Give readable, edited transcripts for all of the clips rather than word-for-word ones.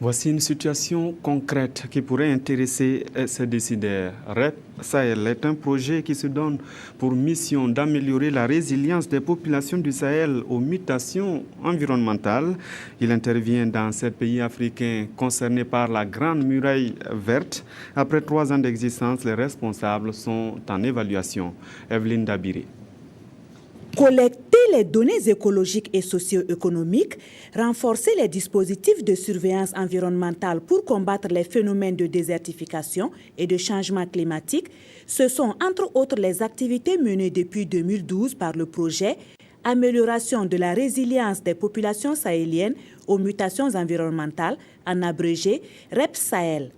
Voici une situation concrète qui pourrait intéresser ces décideurs. REP Sahel est un projet qui se donne pour mission d'améliorer la résilience des populations du Sahel aux mutations environnementales. Il intervient dans 7 pays africains concernés par la Grande Muraille verte. Après 3 ans d'existence, les responsables sont en évaluation. Evelyne Dabiré. Collecter les données écologiques et socio-économiques, renforcer les dispositifs de surveillance environnementale pour combattre les phénomènes de désertification et de changement climatique, ce sont entre autres les activités menées depuis 2012 par le projet Amélioration de la résilience des populations sahéliennes aux mutations environnementales, en abrégé REP Sahel.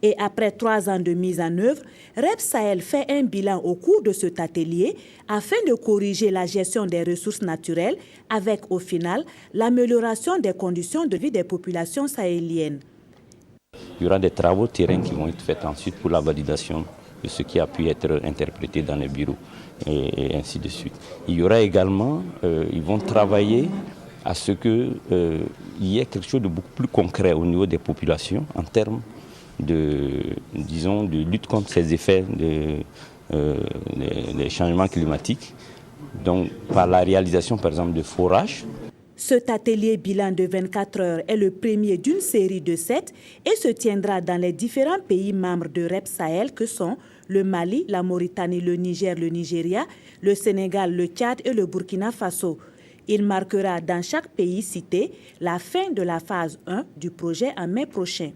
Et après 3 ans de mise en œuvre, REP Sahel fait un bilan au cours de cet atelier afin de corriger la gestion des ressources naturelles avec, au final, l'amélioration des conditions de vie des populations sahéliennes. Il y aura des travaux terrain qui vont être faits ensuite pour la validation de ce qui a pu être interprété dans les bureaux et ainsi de suite. Il y aura également, ils vont travailler à ce qu'il y ait quelque chose de beaucoup plus concret au niveau des populations en termes de lutte contre ces effets des changements climatiques, donc par la réalisation par exemple de forages. Cet atelier bilan de 24 heures est le premier d'une série de 7 et se tiendra dans les différents pays membres de REP Sahel que sont le Mali, la Mauritanie, le Niger, le Nigeria, le Sénégal, le Tchad et le Burkina Faso. Il marquera dans chaque pays cité la fin de la phase 1 du projet en mai prochain.